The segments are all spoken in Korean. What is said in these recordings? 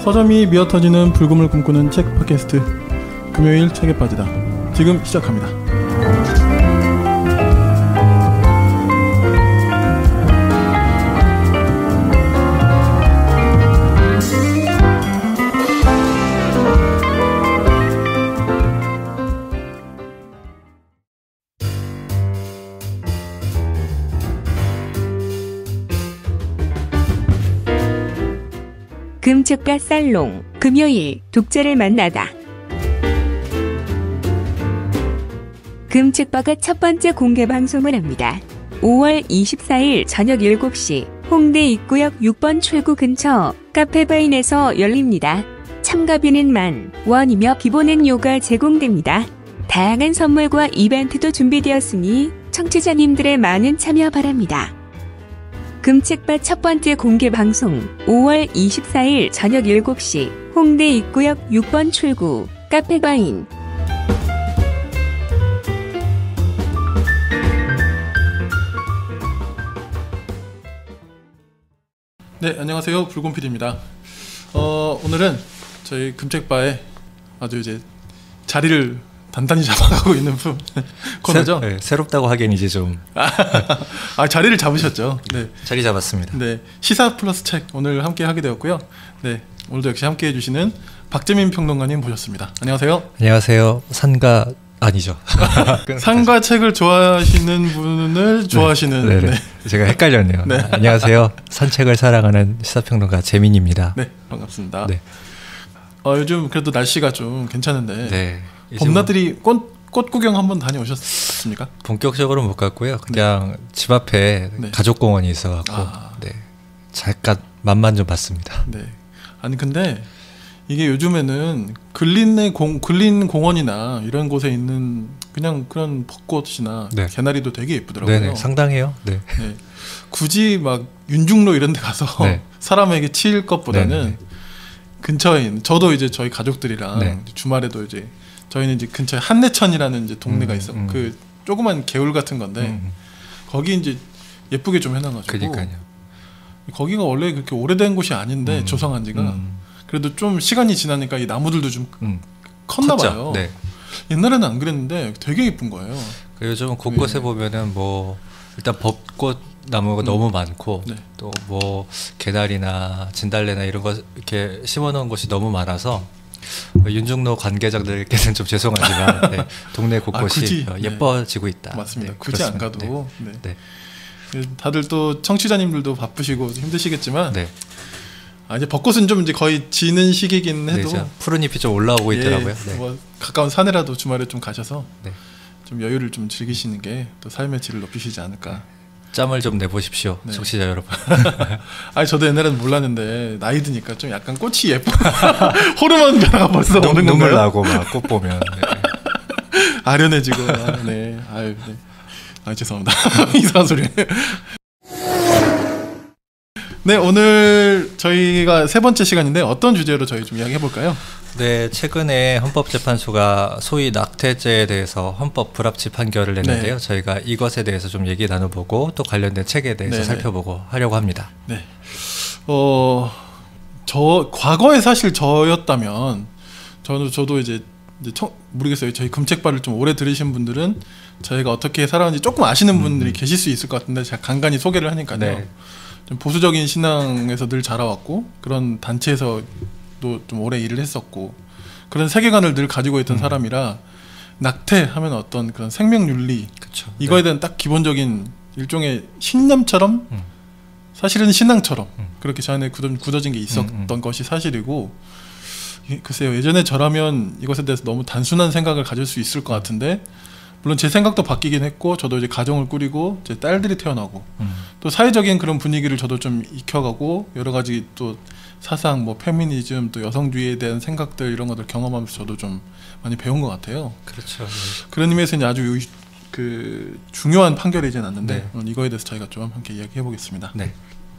서점이 미어터지는 불금을 꿈꾸는 책 팟캐스트 금요일 책에 빠지다 지금 시작합니다. 금책가 살롱 금요일 독자를 만나다. 금책바가 첫 번째 공개 방송을 합니다. 5월 24일 저녁 7시 홍대 입구역 6번 출구 근처 카페바인에서 열립니다. 참가비는 10,000원이며 기본행료가 제공됩니다. 다양한 선물과 이벤트도 준비되었으니 청취자님들의 많은 참여 바랍니다. 금책바 첫 번째 공개 방송 5월 24일 저녁 7시 홍대 입구역 6번 출구 카페바인. 네, 안녕하세요. 불곰PD입니다. 오늘은 저희 금책바에 아주 이제 자리를 단단히 잡아가고 있는 코너죠. 네, 새롭다고 하기엔 이제 좀 자리를 잡으셨죠. 네, 자리 잡았습니다. 네, 시사 플러스 책 오늘 함께 하게 되었고요. 네, 오늘도 역시 함께 해주시는 박재민 평론가님 모셨습니다. 안녕하세요. 안녕하세요. 산가 아니죠. 산과 책을 좋아하시는 분을 좋아하시는. 네, 네. 제가 헷갈렸네요. 네. 안녕하세요. 산책을 사랑하는 시사평론가 재민입니다. 네, 반갑습니다. 네. 요즘 그래도 날씨가 좀 괜찮은데. 네. 봄나들이 꽃 구경 한번 다녀오셨습니까? 본격적으로 못 갔고요. 그냥 집 앞에 네. 가족공원이 있어갖고 네. 잠깐 맛만 좀 봤습니다. 네. 아니 근데 이게 요즘에는 근린 공원이나 이런 곳에 있는 그냥 그런 벚꽃이나 네. 개나리도 되게 예쁘더라고요. 네네, 상당해요. 네. 네. 굳이 막 윤중로 이런 데 가서 네. 사람에게 치일 것보다는 네네. 근처에 있는, 저도 이제 저희 가족들이랑 네. 주말에도 이제 저희는 이제 근처에 한내천이라는 이제 동네가 있어. 그 조그만 개울 같은 건데 거기 이제 예쁘게 좀 해놔가지고. 그러니까요. 거기가 원래 그렇게 오래된 곳이 아닌데 조성한 지가 그래도 좀 시간이 지나니까 이 나무들도 좀 컸나 봐요. 네. 옛날에는 안 그랬는데 되게 예쁜 거예요. 요즘은 곳곳에 보면은 뭐 일단 벚꽃 나무가 너무 많고 네. 또 뭐 개나리나 진달래나 이런 거 이렇게 심어놓은 곳이 너무 많아서 윤중로 관계자들께는 좀 죄송하지만 네, 동네 곳곳이 굳이, 예뻐지고 있다. 맞습니다. 네, 굳이 그렇습니다. 안 가도. 네. 네. 네. 다들 또 청취자님들도 바쁘시고 힘드시겠지만 네. 이제 벚꽃은 좀 이제 거의 지는 시기긴 해도 네, 푸른 잎이 좀 올라오고 있더라고요. 네. 뭐 가까운 산에라도 주말에 좀 가셔서 네. 좀 여유를 좀 즐기시는 게 또 삶의 질을 높이시지 않을까. 짬을 좀 내보십시오, 네. 청취자 여러분. 저도 옛날에는 몰랐는데 나이 드니까 좀 약간 꽃이 예뻐. 호르몬 변화가 벌써 오는 건가요? 눈물 나고 막 꽃 보면 네. 아련해지고. 네. 네. 죄송합니다. 이상한 소리. 네, 오늘 저희가 세 번째 시간인데 어떤 주제로 저희 좀 이야기해 볼까요? 네, 최근에 헌법재판소가 소위 낙태죄에 대해서 헌법 불합치 판결을 냈는데요. 네. 저희가 이것에 대해서 좀 얘기 나눠보고 또 관련된 책에 대해서 네네. 살펴보고 하려고 합니다. 네. 과거에 사실 저였다면 저도 이제 모르겠어요. 저희 금책바를 좀 오래 들으신 분들은 저희가 어떻게 살아왔는지 조금 아시는 분들이 계실 수 있을 것 같은데 제가 간간히 소개를 하니까요. 네. 좀 보수적인 신앙에서 늘 자라왔고 그런 단체에서도 좀 오래 일을 했었고 그런 세계관을 늘 가지고 있던 사람이라 낙태하면 어떤 그런 생명윤리 그쵸. 이거에 네. 대한 딱 기본적인 일종의 신념처럼 사실은 신앙처럼 그렇게 저 안에 굳어진 게 있었던 것이 사실이고 글쎄요, 예전에 저라면 이것에 대해서 너무 단순한 생각을 가질 수 있을 것 같은데 물론 제 생각도 바뀌긴 했고 저도 이제 가정을 꾸리고 제 딸들이 태어나고 또 사회적인 그런 분위기를 저도 좀 익혀가고 여러 가지 또 사상, 뭐 페미니즘, 또 여성주의에 대한 생각들 이런 것들 경험하면서 저도 좀 많이 배운 것 같아요. 그렇죠. 네. 그런 의미에서 이제 아주 중요한 판결이지 않았는데 네. 오늘 이거에 대해서 저희가 좀 함께 이야기해 보겠습니다. 네.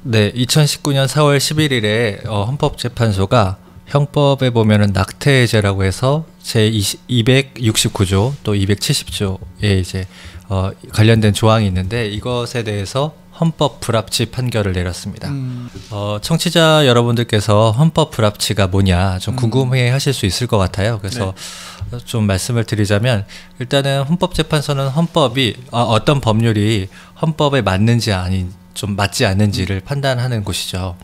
네, 2019년 4월 11일에 헌법재판소가 형법에 보면은 낙태죄라고 해서 제 269조 또 270조에 이제 관련된 조항이 있는데 이것에 대해서 헌법 불합치 판결을 내렸습니다. 청취자 여러분들께서 헌법 불합치가 뭐냐 좀 궁금해 하실 수 있을 것 같아요. 그래서 좀 말씀을 드리자면 일단은 헌법재판소는 어떤 법률이 헌법에 맞는지 좀 맞지 않는지를 판단하는 곳이죠.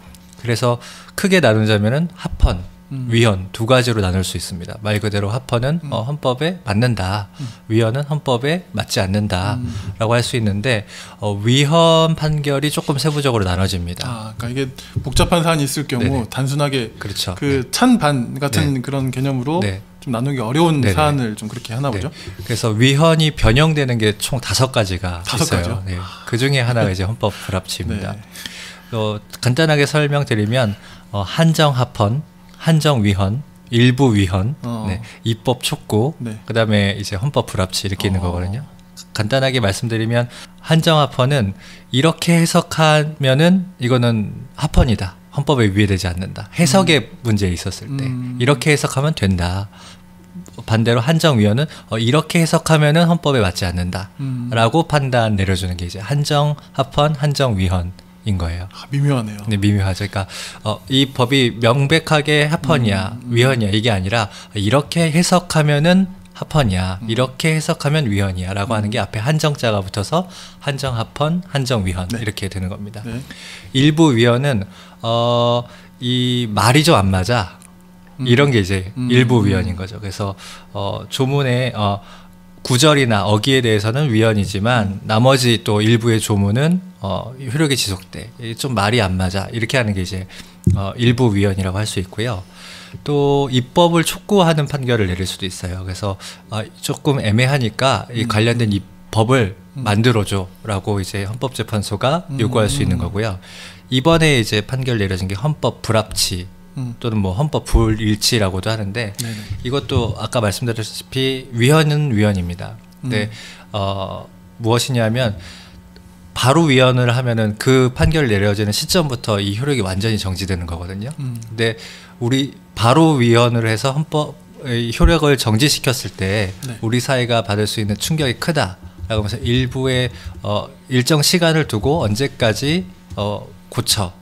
그래서 크게 나누자면은 합헌, 위헌 두 가지로 나눌 수 있습니다. 말 그대로 합헌은 헌법에 맞는다, 위헌은 헌법에 맞지 않는다라고 할 수 있는데 위헌 판결이 조금 세부적으로 나눠집니다. 그러니까 이게 복잡한 사안이 있을 경우 네네. 단순하게 그렇죠. 그 찬반 같은 그런 개념으로 좀 나누기 어려운 사안을 좀 그렇게 하나 보죠. 그래서 위헌이 변형되는 게 총 5가지가 다섯 있어요. 가지요? 그 중에 하나가 이제 헌법 불합치입니다. 간단하게 설명드리면 한정 합헌, 한정 위헌, 일부 위헌, 입법 촉구, 그다음에 이제 헌법 불합치 이렇게 있는 거거든요. 간단하게 말씀드리면 한정 합헌은 이렇게 해석하면은 이거는 합헌이다. 헌법에 위배되지 않는다. 해석의 문제에 있었을 때 이렇게 해석하면 된다. 반대로 한정 위헌은 이렇게 해석하면은 헌법에 맞지 않는다라고 판단 내려주는 게 이제 한정 합헌, 한정 위헌. 인 거예요. 미묘하네요. 네, 미묘하죠. 그러니까 이 법이 명백하게 합헌이야, 위헌이야 이게 아니라 이렇게 해석하면은 합헌이야, 이렇게 해석하면 위헌이야라고 하는 게 앞에 한정자가 붙어서 한정 합헌, 한정 위헌 이렇게 되는 겁니다. 일부 위헌은 이 말이 좀 안 맞아. 이런 게 이제 일부 위헌인 거죠. 그래서 조문에 구절이나 어기에 대해서는 위헌이지만 나머지 또 일부의 조문은 효력이 지속돼. 좀 말이 안 맞아. 이렇게 하는 게 이제 일부 위헌이라고 할 수 있고요. 또 입법을 촉구하는 판결을 내릴 수도 있어요. 그래서 조금 애매하니까 이 관련된 입법을 만들어줘라고 이제 헌법재판소가 요구할 수 있는 거고요. 이번에 이제 판결 내려진 게 헌법 불합치. 또는 뭐 헌법 불일치라고도 하는데 이것도 아까 말씀드렸다시피 위헌은 위헌입니다. 근데 무엇이냐면 바로 위헌을 하면은 그 판결 내려지는 시점부터 이 효력이 완전히 정지되는 거거든요. 근데 우리 바로 위헌을 해서 헌법의 효력을 정지시켰을 때 우리 사회가 받을 수 있는 충격이 크다라고 하면서 일부의 일정 시간을 두고 언제까지 고쳐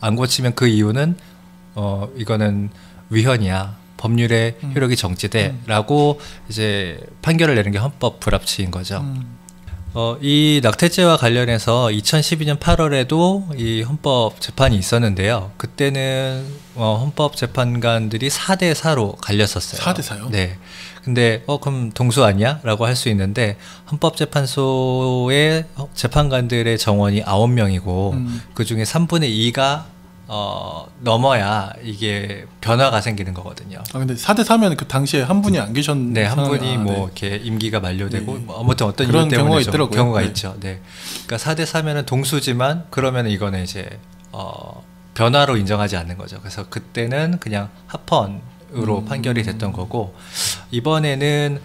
안 고치면 그 이유는 이거는 위헌이야. 법률의 효력이 정지돼라고 이제 판결을 내는 게 헌법 불합치인 거죠. 이 낙태죄와 관련해서 2012년 8월에도 이 헌법 재판이 있었는데요. 그때는 헌법 재판관들이 4대 4로 갈렸었어요. 4대 4요? 네. 근데 그럼 동수 아니야?라고 할 수 있는데 헌법재판소의 재판관들의 정원이 9명이고 그 중에 3분의 2가 넘어야 이게 변화가 생기는 거거든요. 근데 4대 4면 그 당시에 한 분이 안 계셨는 네, 한 분이 이렇게 임기가 만료되고 뭐 아무튼 어떤 이유 때문에 경우가 있더라고요. 경우가 있죠. 네. 그러니까 4대 4면은 동수지만 그러면 이거는 이제 변화로 인정하지 않는 거죠. 그래서 그때는 그냥 합헌으로 판결이 됐던 거고 이번에는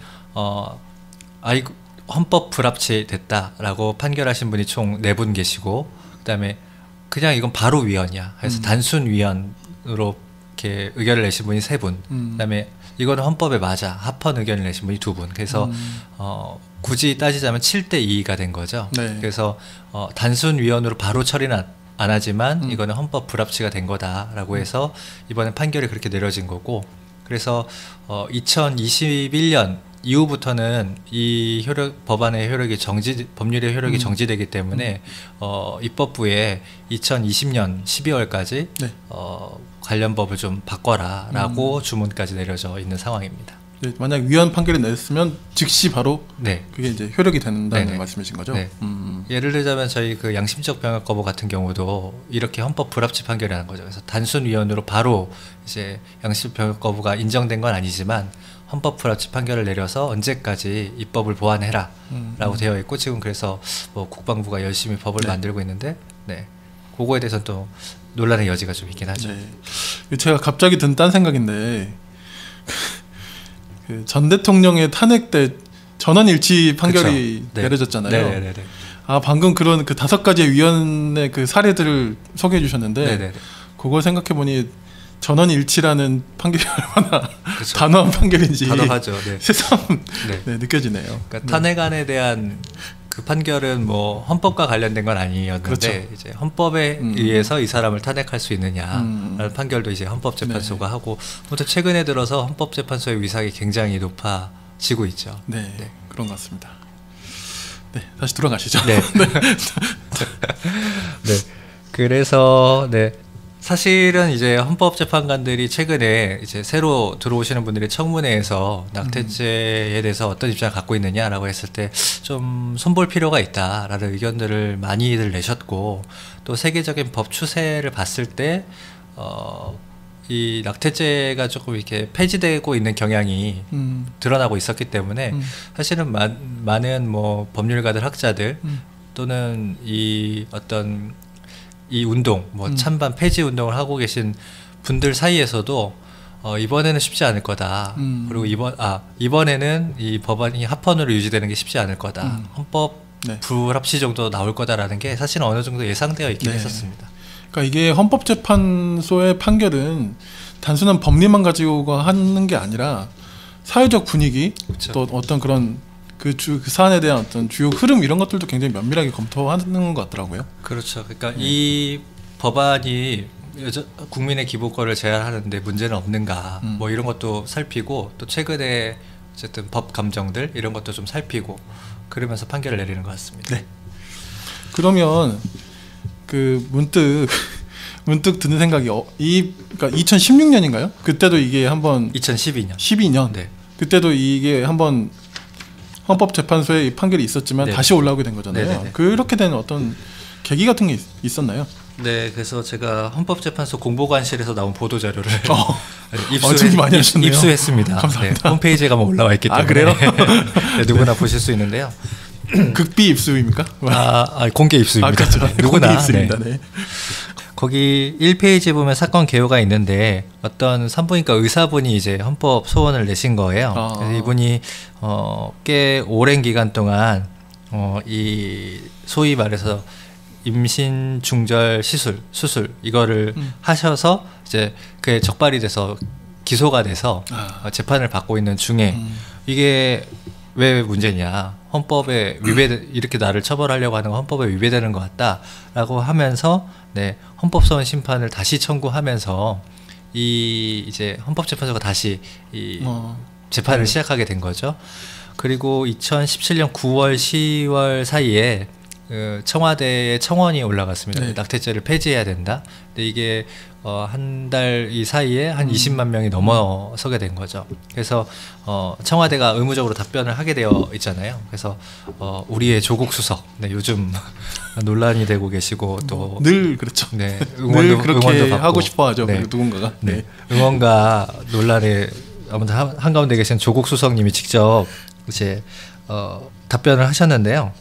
헌법 불합치 됐다라고 판결하신 분이 총 4분 계시고 그다음에 그냥 이건 바로 위헌이야. 그래서 단순 위헌으로 이렇게 의견을 내신 분이 3분. 그다음에 이거는 헌법에 맞아. 합헌 의견을 내신 분이 2분. 그래서 굳이 따지자면 7대 2가 된 거죠. 그래서 단순 위헌으로 바로 처리는 안 하지만 이거는 헌법 불합치가 된 거다라고 해서 이번에 판결이 그렇게 내려진 거고. 그래서 2021년 이후부터는 이 법안의 효력이 법률의 효력이 정지되기 때문에 입법부에 2020년 12월까지 관련 법을 좀 바꿔라라고 주문까지 내려져 있는 상황입니다. 네, 만약 위헌 판결이 냈으면 즉시 바로 그게 이제 효력이 된다는 말씀이신 거죠? 예를 들자면 저희 그 양심적 병역 거부 같은 경우도 이렇게 헌법 불합치 판결이 난 거죠. 그래서 단순 위헌으로 바로 이제 양심 병역 거부가 인정된 건 아니지만 헌법 불합치 판결을 내려서 언제까지 입법을 보완해라 라고 되어 있고 지금 그래서 뭐 국방부가 열심히 법을 만들고 있는데 그거에 대해서는 또 논란의 여지가 좀 있긴 하죠. 제가 갑자기 든 딴 생각인데 그 전 대통령의 탄핵 때 전원일치 판결이 내려졌잖아요. 방금 그런 그 5가지의 위헌의 그 사례들을 소개해 주셨는데 그걸 생각해 보니 전원일치라는 판결이 얼마나 단호한 판결인지 단호하죠. 새삼 느껴지네요. 그러니까 탄핵안에 대한 그 판결은 뭐 헌법과 관련된 건 아니었는데 그렇죠. 이제 헌법에 의해서 이 사람을 탄핵할 수 있느냐라는 판결도 이제 헌법재판소가 네. 하고 아무튼 최근에 들어서 헌법재판소의 위상이 굉장히 높아지고 있죠. 네, 그런 것 같습니다. 네, 다시 돌아가시죠. 네. 네. 그래서 네. 사실은 이제 헌법재판관들이 최근에 이제 새로 들어오시는 분들이 청문회에서 낙태죄에 대해서 어떤 입장을 갖고 있느냐라고 했을 때 좀 손볼 필요가 있다라는 의견들을 많이들 내셨고 또 세계적인 법 추세를 봤을 때 이 낙태죄가 조금 이렇게 폐지되고 있는 경향이 드러나고 있었기 때문에 사실은 많은 뭐 법률가들, 학자들 또는 이 어떤 이 운동, 뭐 찬반 폐지 운동을 하고 계신 분들 사이에서도 이번에는 쉽지 않을 거다. 그리고 이번에는 이 법안이 합헌으로 유지되는 게 쉽지 않을 거다. 헌법 네. 불합치 정도 나올 거다라는 게 사실은 어느 정도 예상되어 있긴 했었습니다. 그러니까 이게 헌법재판소의 판결은 단순한 법리만 가지고 하는 게 아니라 사회적 분위기, 그렇죠. 또 어떤 그런 그 사안에 대한 어떤 주요 흐름 이런 것들도 굉장히 면밀하게 검토하는 것 같더라고요. 그렇죠. 그러니까 이 법안이 국민의 기본권을 제한하는데 문제는 없는가, 뭐 이런 것도 살피고 또 최근에 어쨌든 법 감정들 이런 것도 좀 살피고 그러면서 판결을 내리는 것 같습니다. 네. 그러면 그 문득 드는 생각이 그러니까 2016년인가요? 그때도 이게 한번 2012년. 12년. 네. 그때도 이게 한번 헌법재판소에 판결이 있었지만 네네. 다시 올라오게 된 거잖아요. 네네네. 그렇게 된 어떤 계기 같은 게 있었나요? 네, 그래서 제가 헌법재판소 공보관실에서 나온 보도 자료를 되게 많이 하셨네요. 입수했습니다. 감사합니다. 네, 홈페이지에 가면 올라와 있기 때문에 그래요? 네, 누구나 보실 수 있는데요. 극비 입수입니까? 공개 입수입니다. 그렇죠. 네, 누구나. 공개 입수입니다. 네. 네. 거기 1페이지에 보면 사건 개요가 있는데 어떤 산부인과 의사분이 이제 헌법 소원을 내신 거예요. 그래서 이분이 꽤 오랜 기간 동안 이 소위 말해서 임신 중절 수술 이거를 하셔서 이제 그게 적발이 돼서 기소가 돼서 재판을 받고 있는 중에 이게 왜 문제냐, 헌법에 이렇게 나를 처벌하려고 하는 건 헌법에 위배되는 것 같다라고 하면서 네, 헌법소원 심판을 다시 청구하면서 이제 헌법재판소가 다시 이 재판을 시작하게 된 거죠. 그리고 2017년 9월, 10월 사이에 그 청와대에 청원이 올라갔습니다. 네. 낙태죄를 폐지해야 된다. 근데 이게 한 달 이 사이에 한 20만 명이 넘어서게 된 거죠. 그래서 청와대가 의무적으로 답변을 하게 되어 있잖아요. 그래서 우리의 조국 수석, 네, 요즘 논란이 되고 계시고 또 늘 그렇죠. 네, 늘 그렇게 응원도 받고. 하고 싶어하죠. 네. 누군가가. 네. 응원과 논란에 아무튼 한가운데 계신 조국 수석님이 직접 이제 답변을 하셨는데요.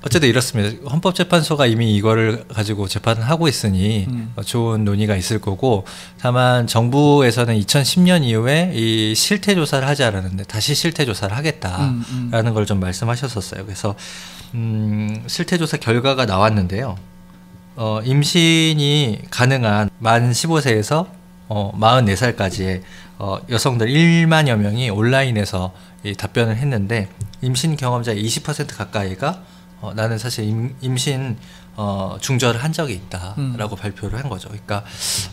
어쨌든 이렇습니다. 헌법재판소가 이미 이거를 가지고 재판을 하고 있으니 좋은 논의가 있을 거고, 다만 정부에서는 2010년 이후에 이 실태 조사를 하지 않았는데 다시 실태 조사를 하겠다라는 걸 좀 말씀하셨었어요. 그래서 실태 조사 결과가 나왔는데요. 임신이 가능한 만 15세에서 44살까지의 여성들 1만여 명이 온라인에서 이 답변을 했는데 임신 경험자의 20% 가까이가 나는 사실 임신 중절을 한 적이 있다라고 발표를 한 거죠. 그러니까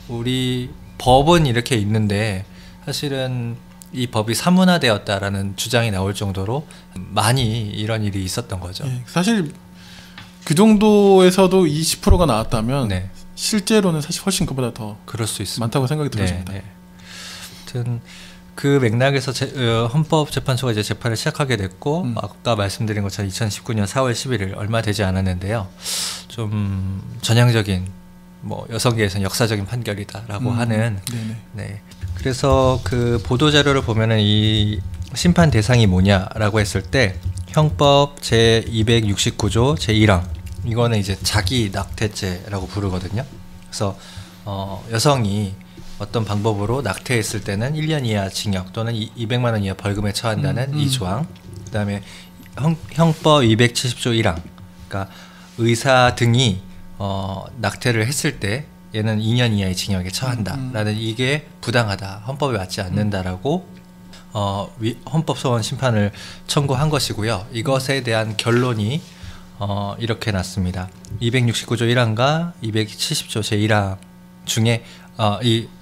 우리 법은 이렇게 있는데 사실은 이 법이 사문화되었다라는 주장이 나올 정도로 많이 이런 일이 있었던 거죠. 예, 사실 그 정도에서도 20%가 나왔다면 네. 실제로는 사실 훨씬 그보다 더 그럴 수 있습니다. 많다고 생각이 들어집니다. 네, 네. 아무튼 그 맥락에서 헌법재판소가 이제 재판을 시작하게 됐고 아까 말씀드린 것처럼 2019년 4월 11일 얼마 되지 않았는데요. 좀 전향적인 뭐 여성계에서는 역사적인 판결이다라고 하는 네. 그래서 그 보도 자료를 보면은 이 심판 대상이 뭐냐라고 했을 때 형법 제 269조 제 1항 이거는 이제 자기 낙태죄라고 부르거든요. 그래서 여성이 어떤 방법으로 낙태했을 때는 1년 이하 징역 또는 200만 원 이하 벌금에 처한다는 이 조항. 그다음에 형법 270조 1항. 그러니까 의사 등이 낙태를 했을 때 얘는 2년 이하의 징역에 처한다라는 이게 부당하다. 헌법에 맞지 않는다라고 헌법 소원 심판을 청구한 것이고요. 이것에 대한 결론이 이렇게 났습니다. 269조 1항과 270조 제1항 중에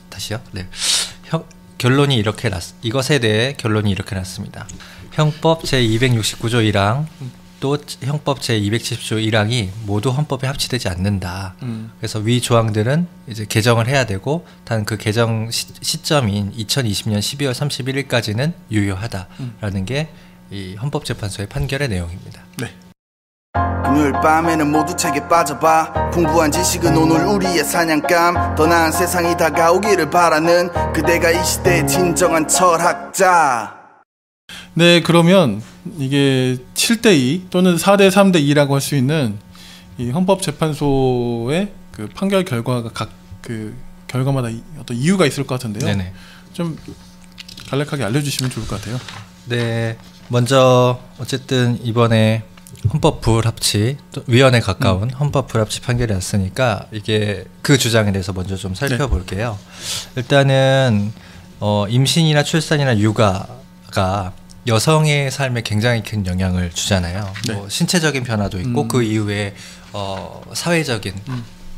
다시요. 네. 결론이 이렇게 이것에 대해 결론이 이렇게 났습니다. 형법 제269조 1항 또 형법 제270조 1항이 모두 헌법에 합치되지 않는다. 그래서 위 조항들은 이제 개정을 해야 되고 단 그 개정 시점인 2020년 12월 31일까지는 유효하다라는 게 이 헌법재판소의 판결의 내용입니다. 네. 금요일 밤에는 모두 책에 빠져봐. 풍부한 지식은 오늘 우리의 사냥감. 더 나은 세상이 다가오기를 바라는 그대가 이 시대의 진정한 철학자. 네, 그러면 이게 7대2 또는 4대3대2라고 할 수 있는 이 헌법재판소의 그 판결 결과가 각 그 결과마다 어떤 이유가 있을 것 같은데요. 네네. 좀 간략하게 알려주시면 좋을 것 같아요. 네, 먼저 어쨌든 이번에 헌법 불합치 위헌에 가까운 헌법 불합치 판결이 났으니까 이게 그 주장에 대해서 먼저 좀 살펴볼게요. 일단은 임신이나 출산이나 육아가 여성의 삶에 굉장히 큰 영향을 주잖아요. 네. 뭐 신체적인 변화도 있고 그 이후에 사회적인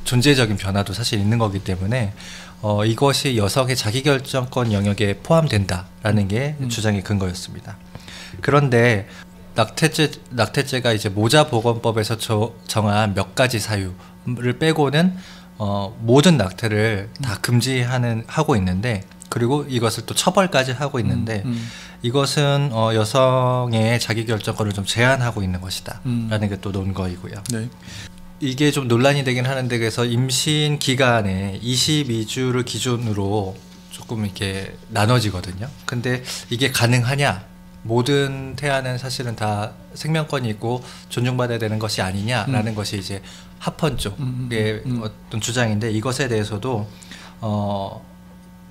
존재적인 변화도 사실 있는 거기 때문에 이것이 여성의 자기결정권 영역에 포함된다라는 게 주장의 근거였습니다. 그런데 낙태죄가 이제 모자보건법에서 정한 몇 가지 사유를 빼고는 모든 낙태를 다 하고 있는데, 그리고 이것을 또 처벌까지 하고 있는데 이것은 여성의 자기결정권을 좀 제한하고 있는 것이다 라는 게 또 논거이고요. 네. 이게 좀 논란이 되긴 하는데, 그래서 임신 기간에 22주를 기준으로 조금 이렇게 나눠지거든요. 근데 이게 가능하냐? 모든 태아는 사실은 다 생명권이 있고 존중받아야 되는 것이 아니냐라는 것이 이제 합헌 쪽의 어떤 주장인데, 이것에 대해서도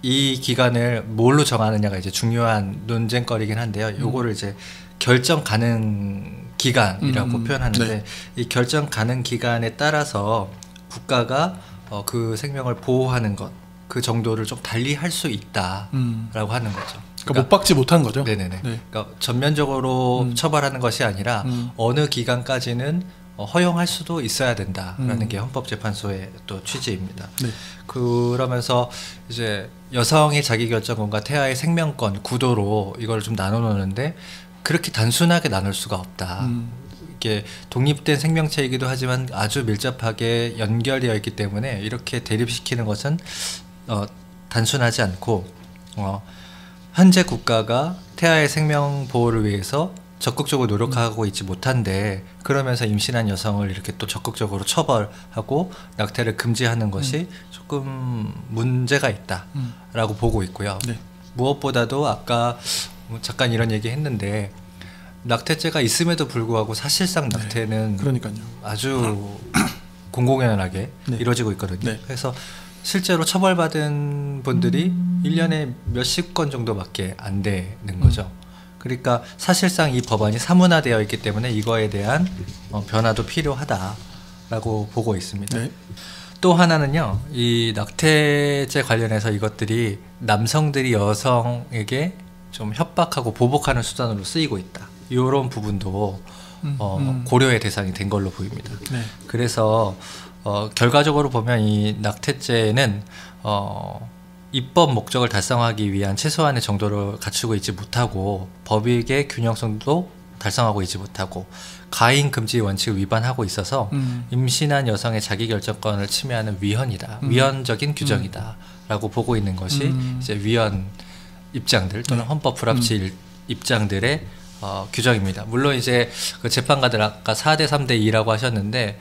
이 기간을 뭘로 정하느냐가 이제 중요한 논쟁거리긴 한데요. 요거를 이제 결정 가능 기간이라고 표현하는데, 네. 이 결정 가능 기간에 따라서 국가가 그 생명을 보호하는 것, 그 정도를 좀 달리 할 수 있다라고 하는 거죠. 그러니까 못 박지 못한 거죠. 네네네. 네. 그러니까 전면적으로 처벌하는 것이 아니라 어느 기간까지는 허용할 수도 있어야 된다라는 게 헌법재판소의 또 취지입니다. 네. 그러면서 이제 여성의 자기결정권과 태아의 생명권 구도로 이걸 좀 나눠놓는데, 그렇게 단순하게 나눌 수가 없다. 이게 독립된 생명체이기도 하지만 아주 밀접하게 연결되어 있기 때문에 이렇게 대립시키는 것은 단순하지 않고, 현재 국가가 태아의 생명 보호를 위해서 적극적으로 노력하고 있지 못한데, 그러면서 임신한 여성을 이렇게 또 적극적으로 처벌하고 낙태를 금지하는 것이 조금 문제가 있다라고 보고 있고요. 네. 무엇보다도 아까 잠깐 이런 얘기 했는데, 낙태죄가 있음에도 불구하고 사실상 낙태는 그러니까요. 아주 공공연하게 네. 이루어지고 있거든요. 네. 그래서 실제로 처벌받은 분들이 1년에 몇십 건 정도밖에 안 되는 거죠. 그러니까 사실상 이 법안이 사문화되어 있기 때문에 이거에 대한 변화도 필요하다라고 보고 있습니다. 네. 또 하나는요, 이 낙태죄 관련해서 이것들이 남성들이 여성에게 좀 협박하고 보복하는 수단으로 쓰이고 있다. 이런 부분도 고려의 대상이 된 걸로 보입니다. 네. 그래서 결과적으로 보면 이 낙태죄는 입법 목적을 달성하기 위한 최소한의 정도를 갖추고 있지 못하고, 법익의 균형성도 달성하고 있지 못하고, 가인 금지 원칙을 위반하고 있어서 임신한 여성의 자기결정권을 침해하는 위헌이다, 위헌적인 규정이다라고 보고 있는 것이 이제 위헌 입장들 또는 헌법 불합치 입장들의 규정입니다. 물론 이제 그 재판관들 아까 4대 3대 2라고 하셨는데,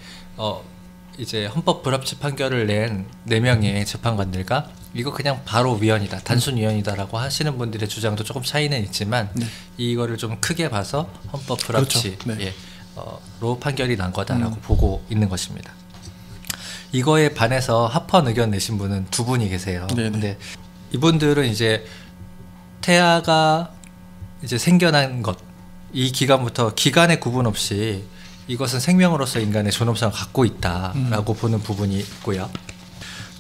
이제 헌법 불합치 판결을 낸 4명의 재판관들과 이거 그냥 바로 위헌이다, 단순 위헌이다라고 하시는 분들의 주장도 조금 차이는 있지만, 네. 이거를 좀 크게 봐서 헌법 불합치 그렇죠. 네. 로 판결이 난 거다라고 보고 있는 것입니다. 이거에 반해서 합헌 의견 내신 분은 2분이 계세요. 네네. 근데 이분들은 이제 태아가 이제 생겨난 것, 이 기간부터 기간의 구분 없이 이것은 생명으로서 인간의 존엄성을 갖고 있다라고 보는 부분이 있고요.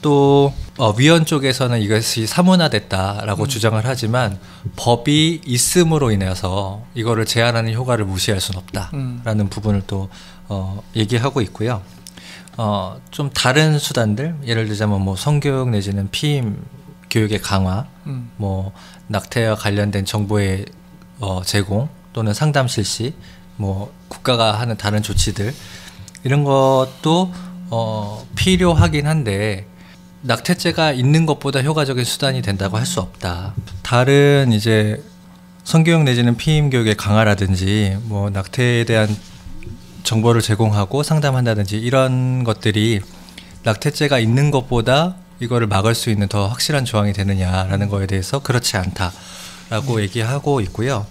또 위헌 쪽에서는 이것이 사문화됐다라고 주장을 하지만, 법이 있음으로 인해서 이거를 제한하는 효과를 무시할 수는 없다라는 부분을 또 얘기하고 있고요. 좀 다른 수단들, 예를 들자면 뭐 성교육 내지는 피임 교육의 강화, 뭐 낙태와 관련된 정보의 제공 또는 상담 실시, 뭐 국가가 하는 다른 조치들 이런 것도 필요하긴 한데 낙태죄가 있는 것보다 효과적인 수단이 된다고 할 수 없다. 다른 이제 성교육 내지는 피임 교육의 강화라든지 뭐 낙태에 대한 정보를 제공하고 상담한다든지 이런 것들이 낙태죄가 있는 것보다 이거를 막을 수 있는 더 확실한 조항이 되느냐라는 거에 대해서 그렇지 않다라고 얘기하고 있고요.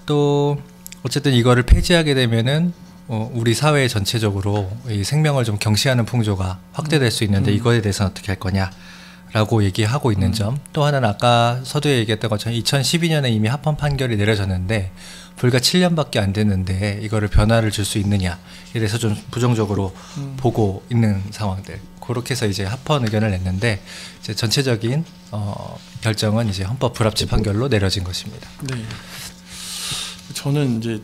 또 어쨌든 이거를 폐지하게 되면은 우리 사회 전체적으로 이 생명을 좀 경시하는 풍조가 확대될 수 있는데 이거에 대해서는 어떻게 할 거냐라고 얘기하고 있는 점. 또 하나는 아까 서두에 얘기했던 것처럼 2012년에 이미 합헌 판결이 내려졌는데 불과 7년밖에 안 됐는데 이거를 변화를 줄 수 있느냐에 대해서 좀 부정적으로 보고 있는 상황들. 그렇게 해서 이제 합헌 의견을 냈는데 이제 전체적인 결정은 이제 헌법 불합치 판결로 내려진 것입니다. 네. 저는 이제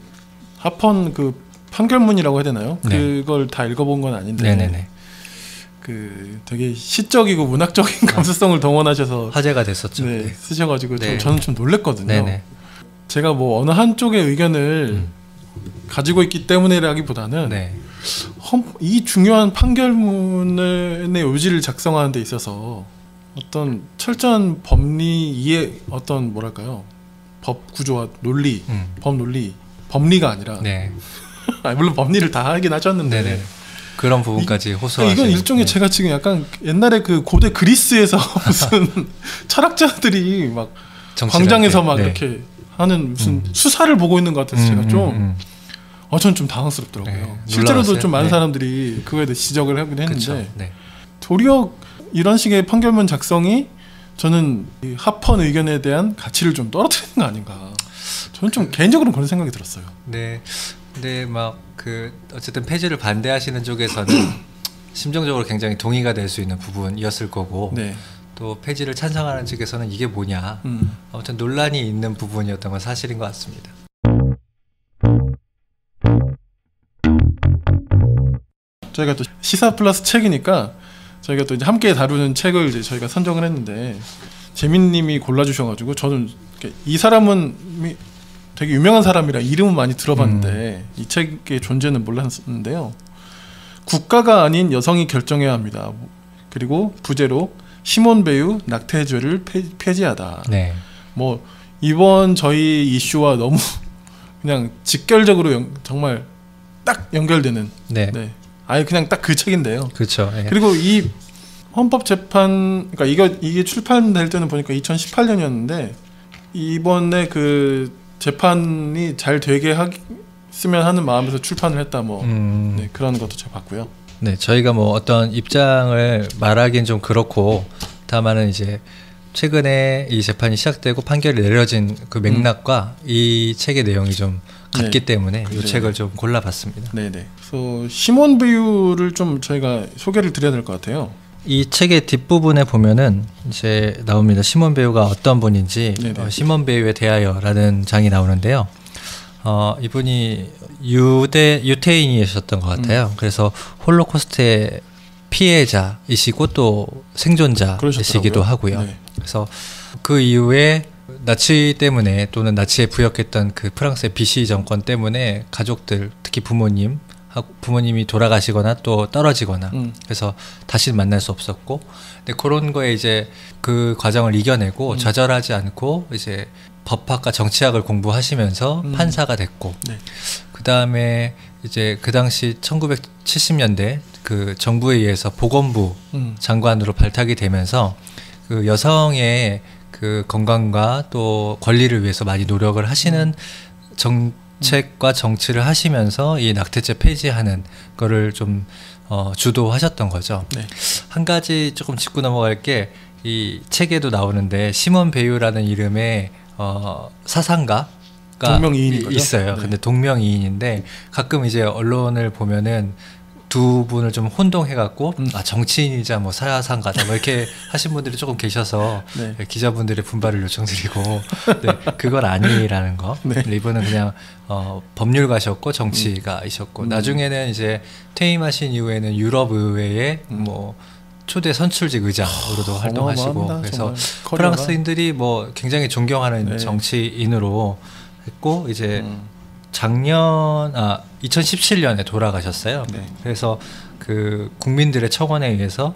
합헌 그 판결문이라고 해야 되나요? 네. 그걸 다 읽어본 건 아닌데 네네네. 그 되게 시적이고 문학적인 감수성을 동원하셔서 화제가 됐었죠. 네, 네. 쓰셔가지고 네. 저는 좀 놀랬거든요. 네네. 제가 뭐 어느 한쪽의 의견을 가지고 있기 때문이라기보다는 네. 이 중요한 판결문의 요지를 작성하는 데 있어서 어떤 철저한 법리 이해 어떤 뭐랄까요 법 구조와 논리, 법 논리, 법리가 아니라 네. 물론 법리를 다 하긴 하셨는데 네네. 그런 부분까지 호소하시는. 이건 일종의 네. 제가 지금 약간 옛날에 그 고대 그리스에서 무슨 철학자들이 막 광장에서 막 네. 이렇게 하는 무슨 수사를 보고 있는 것 같아서 제가 좀 저는 좀 당황스럽더라고요. 네. 실제로도 놀라웠어요? 좀 많은 네. 사람들이 그거에 대해 지적을 하긴 했는데 그쵸. 네. 도리어 이런 식의 판결문 작성이 저는 이 합헌 의견에 대한 가치를 좀 떨어뜨리는 거 아닌가. 저는 좀 개인적으로는 그런 생각이 들었어요. 네. 근데 막 그 어쨌든 폐지를 반대하시는 쪽에서는 심정적으로 굉장히 동의가 될 수 있는 부분이었을 거고 네. 또 폐지를 찬성하는 측에서는 이게 뭐냐. 아무튼 논란이 있는 부분이었던 건 사실인 것 같습니다. 저희가 또 시사 플러스 책이니까 저희가 또 이제 함께 다루는 책을 이제 저희가 선정을 했는데 재민님이 골라주셔가지고 저는 이 사람은 되게 유명한 사람이라 이름은 많이 들어봤는데 이 책의 존재는 몰랐는데요. 국가가 아닌 여성이 결정해야 합니다. 그리고 부제로 시몬 베유 낙태죄를 폐지하다. 네. 뭐 이번 저희 이슈와 너무 그냥 직결적으로 정말 딱 연결되는. 네. 네. 아예 그냥 딱 그 책인데요. 그렇죠. 네. 그리고 이 헌법재판, 그러니까 이게 출판될 때는 보니까 2018년이었는데 이번에 그 재판이 잘 되게 했으면 하는 마음에서 출판을 했다 네, 그런 것도 제가 봤고요. 네, 저희가 뭐 어떤 입장을 말하기는 좀 그렇고 다만은 이제 최근에 이 재판이 시작되고 판결이 내려진 그 맥락과 이 책의 내용이 좀 같기 네. 때문에 이 네. 책을 좀 골라봤습니다. 네네. 그래서 시몬 베유를 좀 저희가 소개를 드려야 될 것 같아요. 이 책의 뒷부분에 보면은 이제 나옵니다. 시몬 베유가 어떤 분인지 시몬 베유에 대하여라는 장이 나오는데요. 이분이 유태인이셨던 것 같아요. 그래서 홀로코스트의 피해자이시고 또 생존자이시기도 하고요. 네. 그래서 그 이후에 나치 때문에 또는 나치에 부역했던 그 프랑스의 비시 정권 때문에 가족들 특히 부모님이 돌아가시거나 또 떨어지거나 그래서 다시 만날 수 없었고 근데 그런 거에 이제 그 과정을 이겨내고 좌절하지 않고 이제 법학과 정치학을 공부하시면서 판사가 됐고 네. 그 다음에 이제 그 당시 1970년대 그 정부에 의해서 보건부 장관으로 발탁이 되면서 그 여성의 그 건강과 또 권리를 위해서 많이 노력을 하시는 정책과 정치를 하시면서 이 낙태죄 폐지하는 거를 좀 주도하셨던 거죠. 네. 한 가지 조금 짚고 넘어갈 게 이 책에도 나오는데 시몬 베유라는 이름의 사상가가 동명이인인 거죠? 있어요. 네. 근데 동명이인인데 가끔 이제 언론을 보면은 두 분을 좀 혼동해갖고 아 정치인이자 뭐 사야상가다 뭐 이렇게 하신 분들이 조금 계셔서 네. 기자분들의 분발을 요청드리고 네, 그건 아니라는 거. 네. 이분은 그냥 법률가셨고 정치가이셨고 나중에는 이제 퇴임하신 이후에는 유럽 의회에 뭐 초대 선출직 의장으로도 활동하시고 어마어마합니다, 그래서 정말. 커리어가. 프랑스인들이 뭐 굉장히 존경하는 네. 정치인으로 했고 이제 작년 2017년에 돌아가셨어요. 네. 그래서 그 국민들의 청원에 의해서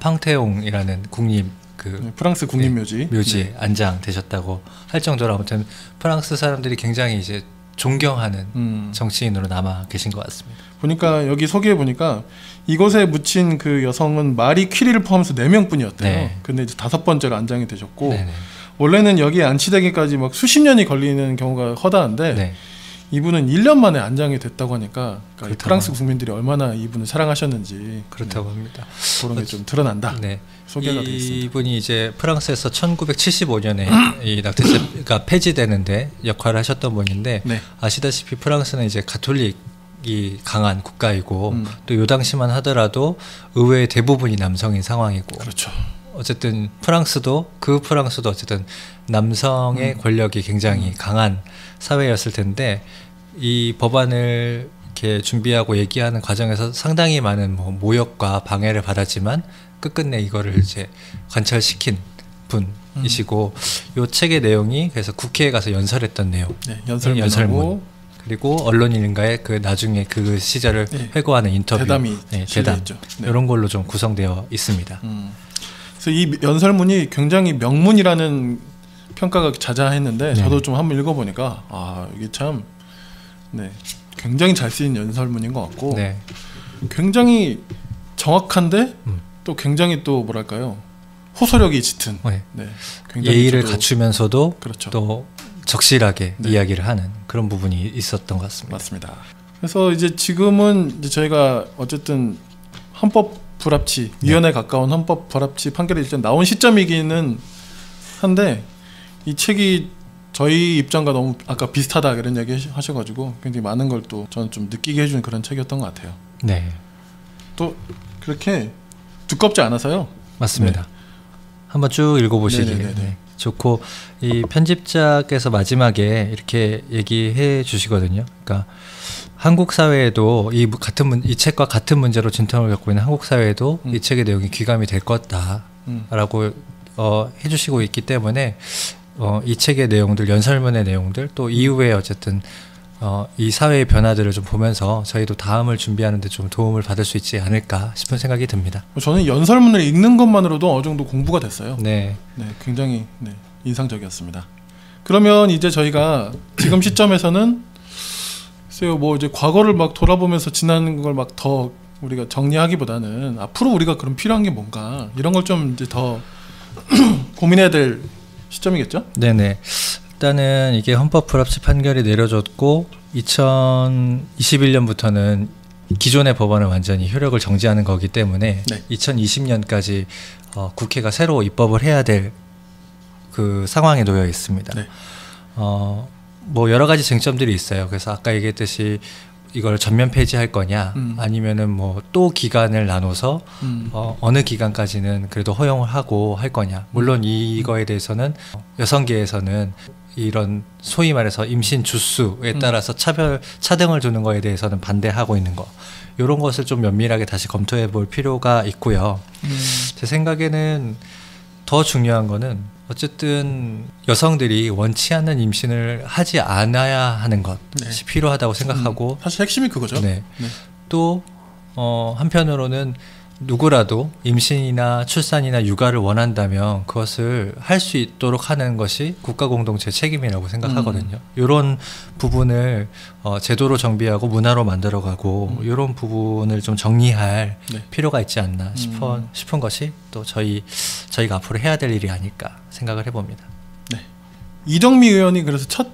팡테옹이라는 국립 그 프랑스 국립묘지 묘지에 안장되셨다고 할 정도로 아무튼 프랑스 사람들이 굉장히 이제 존경하는 정치인으로 남아 계신 것 같습니다. 보니까 여기 소개해 보니까 이곳에 묻힌 그 여성은 마리 퀴리를 포함해서 4명뿐이었대요. 네. 근데 이제 5번째로 안장이 되셨고 네네. 원래는 여기에 안치되기까지 막 수십 년이 걸리는 경우가 허다한데 네. 이분은 1년 만에 안장이 됐다고 하니까 그러니까 그렇다고 프랑스 국민들이 얼마나 이분을 사랑하셨는지 그렇다고 합니다. 그런 게 좀 드러난다. 네. 소개가 돼 있습니다. 이분이 이제 프랑스에서 1975년에 이 낙태죄가 폐지되는데 역할을 하셨던 분인데 네. 아시다시피 프랑스는 이제 가톨릭이 강한 국가이고 또 요 당시만 하더라도 의회의 대부분이 남성인 상황이고 그렇죠. 어쨌든 프랑스도 어쨌든 남성의 권력이 굉장히 강한 사회였을 텐데 이 법안을 이렇게 준비하고 얘기하는 과정에서 상당히 많은 뭐 모욕과 방해를 받았지만 끝끝내 이거를 이제 관철시킨 분이시고 요 책의 내용이 그래서 국회에 가서 연설했던 내용, 네, 연설문 그리고 언론인과의 그 나중에 그 시절을 네. 회고하는 인터뷰, 대담이 대담 실려있죠. 네. 이런 걸로 좀 구성되어 있습니다. 그래서 이 연설문이 굉장히 명문이라는 평가가 자자했는데 네. 저도 좀 한번 읽어보니까 아 이게 참 네, 굉장히 잘 쓰인 연설문인 것 같고 네. 굉장히 정확한데 또 굉장히 또 뭐랄까요 호소력이 짙은 네. 네, 굉장히 예의를 저도- 갖추면서도 그렇죠. 또 적실하게 네. 이야기를 하는 그런 부분이 있었던 것 같습니다. 맞습니다. 그래서 이제 지금은 이제 저희가 어쨌든 헌법 불합치 위헌에 가까운 헌법 불합치 판결이 일단 나온 시점이기는 한데 이 책이 저희 입장과 너무 아까 비슷하다 이런 이야기 하셔가지고 굉장히 많은 걸 또 저는 좀 느끼게 해준 그런 책이었던 것 같아요. 네, 또 그렇게 두껍지 않아서요. 맞습니다. 한번 쭉 읽어보시기 네네네네. 좋고 이 편집자께서 마지막에 이렇게 얘기해 주시거든요. 그러니까 한국 사회에도 이 책과 같은 문제로 진통을 겪고 있는 한국 사회에도 이 책의 내용이 귀감이 될 거다라고 해주시고 있기 때문에 이 책의 내용들, 연설문의 내용들 또 이후에 어쨌든 이 사회의 변화들을 좀 보면서 저희도 다음을 준비하는 데 좀 도움을 받을 수 있지 않을까 싶은 생각이 듭니다. 저는 연설문을 읽는 것만으로도 어느 정도 공부가 됐어요. 네, 네, 굉장히 네, 인상적이었습니다. 그러면 이제 저희가 지금 시점에서는 글쎄요, 뭐 이제 과거를 막 돌아보면서 지난 걸 막 더 우리가 정리하기보다는 앞으로 우리가 그럼 필요한 게 뭔가 이런 걸 좀 이제 더 고민해야 될 시점이겠죠? 네네. 일단은 이게 헌법 불합치 판결이 내려졌고 2021년부터는 기존의 법안을 완전히 효력을 정지하는 거기 때문에 네. 2020년까지 국회가 새로 입법을 해야 될 그 상황에 놓여 있습니다. 네. 뭐 여러 가지 쟁점들이 있어요. 그래서 아까 얘기했듯이 이걸 전면 폐지할 거냐, 아니면은 뭐 또 기간을 나눠서 어느 기간까지는 그래도 허용을 하고 할 거냐. 물론 이거에 대해서는 여성계에서는 이런 소위 말해서 임신 주수에 따라서 차등을 두는 거에 대해서는 반대하고 있는 거. 이런 것을 좀 면밀하게 다시 검토해 볼 필요가 있고요. 제 생각에는 더 중요한 거는 어쨌든 여성들이 원치 않는 임신을 하지 않아야 하는 것이 네. 필요하다고 생각하고 사실 핵심이 그거죠. 네. 네. 또 한편으로는 누구라도 임신이나 출산이나 육아를 원한다면 그것을 할 수 있도록 하는 것이 국가 공동체 책임이라고 생각하거든요. 이런 부분을 제도로 정비하고 문화로 만들어가고 이런 부분을 좀 정리할 네. 필요가 있지 않나 싶은 것이 또 저희가 앞으로 해야 될 일이 아닐까 생각을 해봅니다. 네. 이정미 의원이 그래서 첫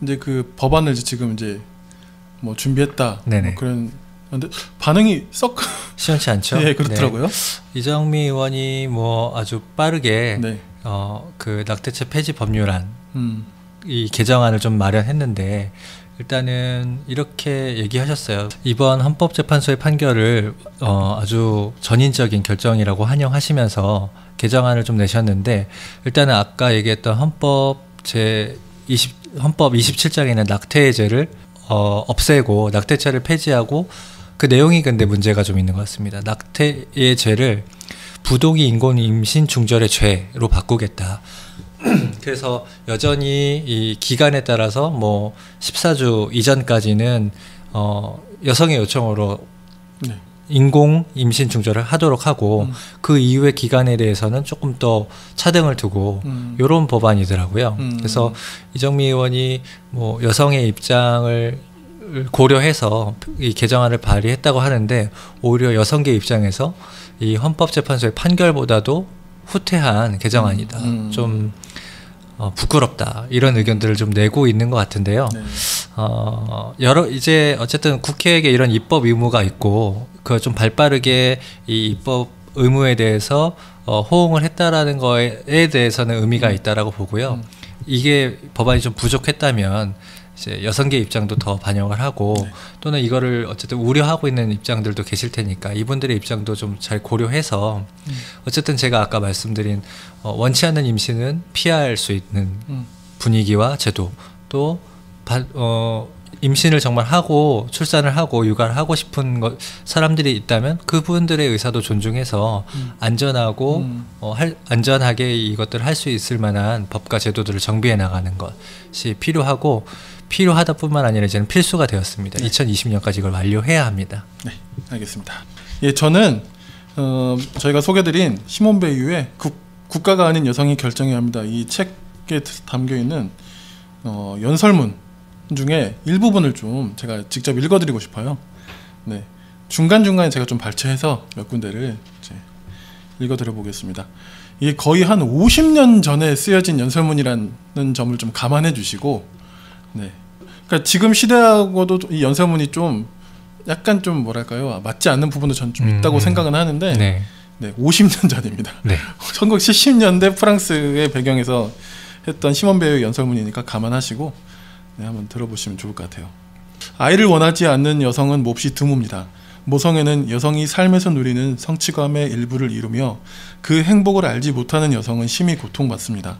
이제 그 법안을 지금 이제 뭐 준비했다. 네네. 뭐 그런 근데 반응이 썩 시원치 않죠? 예, 그렇더라고요. 네. 이정미 의원이 뭐 아주 빠르게 네. 그 낙태죄 폐지 법률안 음. 이 개정안을 좀 마련했는데 일단은 이렇게 얘기하셨어요. 이번 헌법재판소의 판결을 아주 전인적인 결정이라고 환영하시면서 개정안을 좀 내셨는데, 일단은 아까 얘기했던 헌법 27장에는 낙태의 죄를 없애고 낙태죄를 폐지하고, 그 내용이 근데 문제가 좀 있는 것 같습니다. 낙태의 죄를 부동의 인공 임신 중절의 죄로 바꾸겠다. 그래서 여전히 이 기간에 따라서 뭐 14주 이전까지는 여성의 요청으로 네. 인공 임신 중절을 하도록 하고 그 이후의 기간에 대해서는 조금 더 차등을 두고 이런 법안이더라고요. 그래서 이정미 의원이 뭐 여성의 입장을 고려해서 이 개정안을 발의했다고 하는데, 오히려 여성계 입장에서 이 헌법재판소의 판결보다도 후퇴한 개정안이다. 좀 부끄럽다. 이런 의견들을 좀 내고 있는 것 같은데요. 네. 이제 어쨌든 국회에게 이런 입법 의무가 있고, 그 좀 발빠르게 이 입법 의무에 대해서 호응을 했다라는 거에 대해서는 의미가 있다라고 보고요. 이게 법안이 좀 부족했다면 이제 여성계 입장도 더 반영을 하고, 네. 또는 이거를 어쨌든 우려하고 있는 입장들도 계실 테니까 이분들의 입장도 좀 잘 고려해서 어쨌든 제가 아까 말씀드린 원치 않는 임신은 피할 수 있는 분위기와 제도, 또 임신을 정말 하고 출산을 하고 육아를 하고 싶은 사람들이 있다면 그분들의 의사도 존중해서 안전하고 안전하게 이것들을 할 수 있을 만한 법과 제도들을 정비해 나가는 것이 필요하다 뿐만 아니라 이제는 필수가 되었습니다. 네. 2020년까지 이걸 완료해야 합니다. 네, 알겠습니다. 예, 저는 저희가 소개드린 시몬 베이유의 국가가 아닌 여성이 결정해야 합니다. 이 책에 담겨 있는 연설문 중에 일부분을 좀 제가 직접 읽어드리고 싶어요. 네, 중간중간에 제가 좀 발췌해서 몇 군데를 이제 읽어드려 보겠습니다. 이게 거의 한 50년 전에 쓰여진 연설문이라는 점을 좀 감안해 주시고, 네, 그러니까 지금 시대하고도 이 연설문이 좀 약간 좀 뭐랄까요, 맞지 않는 부분도 전 좀 있다고 생각은 하는데, 네. 네, 50년 전입니다. 네. 1970년대 프랑스의 배경에서 했던 시몬 베이유의 연설문이니까 감안하시고 네, 한번 들어보시면 좋을 것 같아요. 아이를 원하지 않는 여성은 몹시 드뭅니다. 모성애는 여성이 삶에서 누리는 성취감의 일부를 이루며 그 행복을 알지 못하는 여성은 심히 고통받습니다.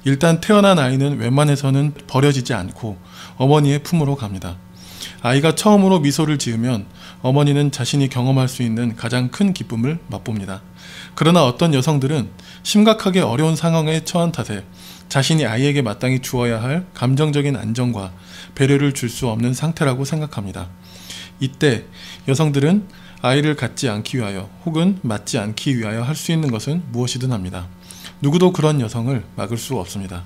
일단 태어난 아이는 웬만해서는 버려지지 않고 어머니의 품으로 갑니다. 아이가 처음으로 미소를 지으면 어머니는 자신이 경험할 수 있는 가장 큰 기쁨을 맛봅니다. 그러나 어떤 여성들은 심각하게 어려운 상황에 처한 탓에 자신이 아이에게 마땅히 주어야 할 감정적인 안정과 배려를 줄 수 없는 상태라고 생각합니다. 이때 여성들은 아이를 갖지 않기 위하여 혹은 맞지 않기 위하여 할 수 있는 것은 무엇이든 합니다. 누구도 그런 여성을 막을 수 없습니다.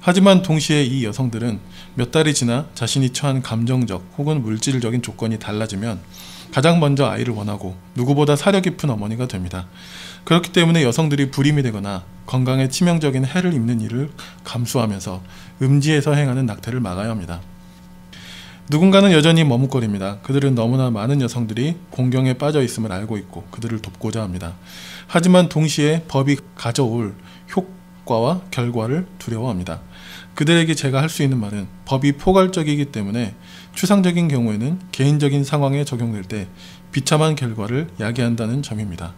하지만 동시에 이 여성들은 몇 달이 지나 자신이 처한 감정적 혹은 물질적인 조건이 달라지면 가장 먼저 아이를 원하고 누구보다 사려 깊은 어머니가 됩니다. 그렇기 때문에 여성들이 불임이 되거나 건강에 치명적인 해를 입는 일을 감수하면서 음지에서 행하는 낙태를 막아야 합니다. 누군가는 여전히 머뭇거립니다. 그들은 너무나 많은 여성들이 공경에 빠져 있음을 알고 있고 그들을 돕고자 합니다. 하지만 동시에 법이 가져올 효과와 결과를 두려워합니다. 그들에게 제가 할 수 있는 말은 법이 포괄적이기 때문에 추상적인 경우에는 개인적인 상황에 적용될 때 비참한 결과를 야기한다는 점입니다.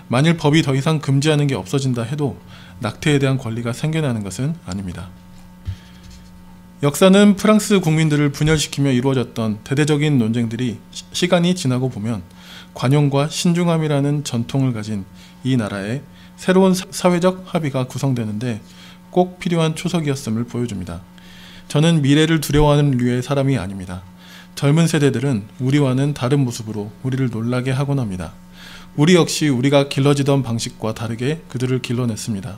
만일 법이 더 이상 금지하는 게 없어진다 해도 낙태에 대한 권리가 생겨나는 것은 아닙니다. 역사는 프랑스 국민들을 분열시키며 이루어졌던 대대적인 논쟁들이 시간이 지나고 보면 관용과 신중함이라는 전통을 가진 이 나라의 새로운 사회적 합의가 구성되는데 꼭 필요한 초석이었음을 보여줍니다. 저는 미래를 두려워하는 류의 사람이 아닙니다. 젊은 세대들은 우리와는 다른 모습으로 우리를 놀라게 하곤 합니다. 우리 역시 우리가 길러지던 방식과 다르게 그들을 길러냈습니다.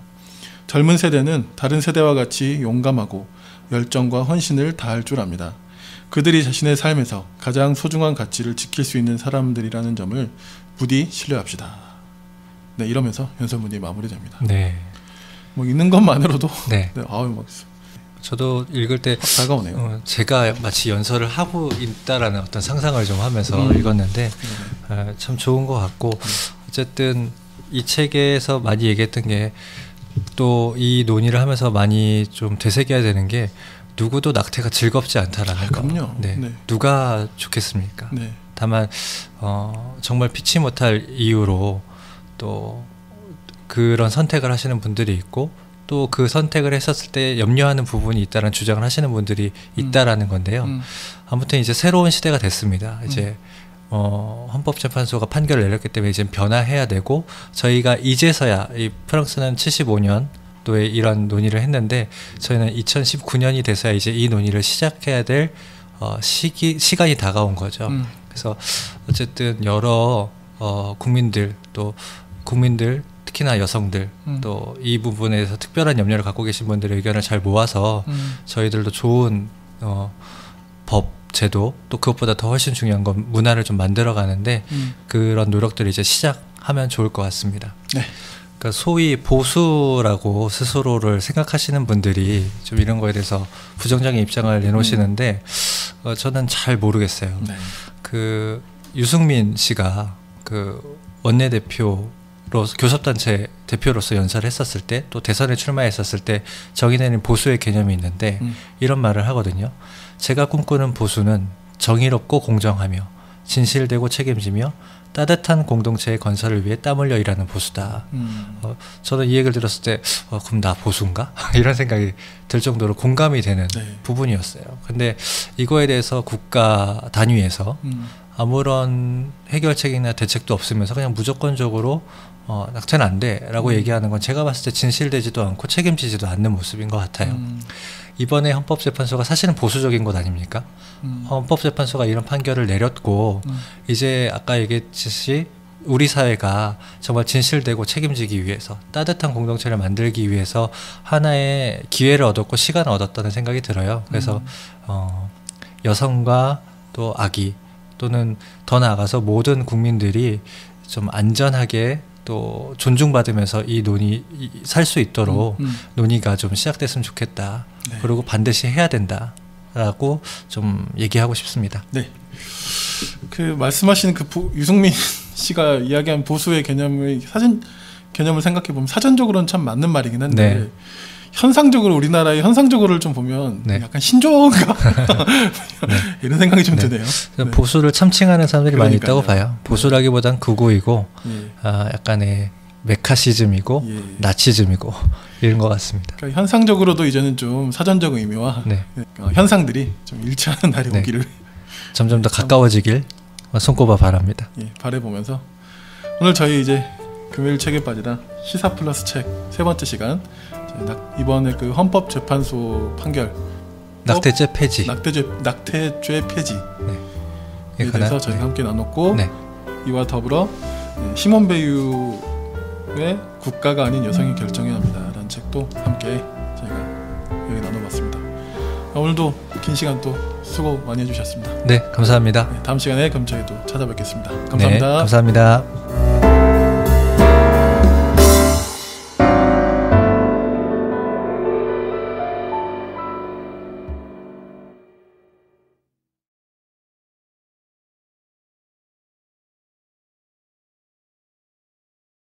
젊은 세대는 다른 세대와 같이 용감하고 열정과 헌신을 다할 줄 압니다. 그들이 자신의 삶에서 가장 소중한 가치를 지킬 수 있는 사람들이라는 점을 부디 신뢰합시다. 네, 이러면서 연설문이 마무리됩니다. 네. 뭐 읽는 것만으로도 네. 네, 아우 막 저도 읽을 때 다가오네요. 제가 마치 연설을 하고 있다라는 어떤 상상을 좀 하면서 읽었는데 참 좋은 것 같고, 어쨌든 이 책에서 많이 얘기했던 게 또 이 논의를 하면서 많이 좀 되새겨야 되는 게, 누구도 낙태가 즐겁지 않다라는 거. 그럼요. 네. 네. 누가 좋겠습니까? 네. 다만 정말 피치 못할 이유로 또 그런 선택을 하시는 분들이 있고 또 그 선택을 했었을 때 염려하는 부분이 있다는 주장을 하시는 분들이 있다라는 건데요. 아무튼 이제 새로운 시대가 됐습니다. 이제 헌법재판소가 판결을 내렸기 때문에 이제 변화해야 되고 저희가 이제서야 이 프랑스는 75년도에 이런 논의를 했는데 저희는 2019년이 돼서야 이제 이 논의를 시작해야 될 시간이 다가온 거죠. 그래서 어쨌든 여러 국민들 또 국민들 특히나 여성들 또 이 부분에서 특별한 염려를 갖고 계신 분들의 의견을 잘 모아서 저희들도 좋은 법 제도 또 그것보다 더 훨씬 중요한 건 문화를 좀 만들어 가는데 그런 노력들을 이제 시작하면 좋을 것 같습니다. 네. 그러니까 소위 보수라고 스스로를 생각하시는 분들이 좀 이런 거에 대해서 부정적인 입장을 내놓으시는데 저는 잘 모르겠어요. 네. 그 유승민 씨가 그 원내대표 교섭단체 대표로서 연설을 했었을 때 또 대선에 출마했었을 때 정의되는 보수의 개념이 있는데 이런 말을 하거든요. 제가 꿈꾸는 보수는 정의롭고 공정하며 진실되고 책임지며 따뜻한 공동체의 건설을 위해 땀 흘려 일하는 보수다. 저는 이 얘기를 들었을 때 그럼 나 보수인가? 이런 생각이 들 정도로 공감이 되는 네. 부분이었어요. 근데 이거에 대해서 국가 단위에서 아무런 해결책이나 대책도 없으면서 그냥 무조건적으로 낙태는 안 돼라고 얘기하는 건 제가 봤을 때 진실되지도 않고 책임지지도 않는 모습인 것 같아요. 이번에 헌법재판소가 사실은 보수적인 것 아닙니까? 헌법재판소가 이런 판결을 내렸고 이제 아까 얘기했듯이 우리 사회가 정말 진실되고 책임지기 위해서 따뜻한 공동체를 만들기 위해서 하나의 기회를 얻었고 시간을 얻었다는 생각이 들어요. 그래서 여성과 또 아기 또는 더 나아가서 모든 국민들이 좀 안전하게 또 존중받으면서 이 논의 살 수 있도록 논의가 좀 시작됐으면 좋겠다. 네. 그리고 반드시 해야 된다라고 좀 얘기하고 싶습니다. 네. 그 말씀하신 그 유승민 씨가 이야기한 보수의 개념을 생각해 보면 사전적으로는 참 맞는 말이긴 한데 네. 현상적으로 우리나라의 현상적으로를 좀 보면 네. 약간 신조어인가 네. 이런 생각이 좀 네. 드네요. 네. 보수를 참칭하는 사람들이 많이 그러니까요. 있다고 봐요. 보수라기보단 극우이고 예. 약간의 메카시즘이고 예. 나치즘이고 이런 것 같습니다. 그러니까 현상적으로도 이제는 좀 사전적 의미와 네. 현상들이 좀 일치하는 날이 네. 오기를 점점 더 가까워지길 손꼽아 바랍니다. 예, 바라보면서 오늘 저희 이제 금요일 책에 빠지다 시사 플러스 책 세 번째 시간 이번에 그 헌법재판소 판결 낙태죄 폐지. 낙태죄 폐지에 네. 대해서 저희가 함께 나눴고 네. 이와 더불어 시몬 베유의 국가가 아닌 여성이 결정해야 합니다라는 책도 함께 저희가 여기 나눠봤습니다. 오늘도 긴 시간 또 수고 많이 해주셨습니다. 네, 감사합니다. 다음 시간에 그럼 저희 또 찾아뵙겠습니다. 네, 감사합니다. 감사합니다.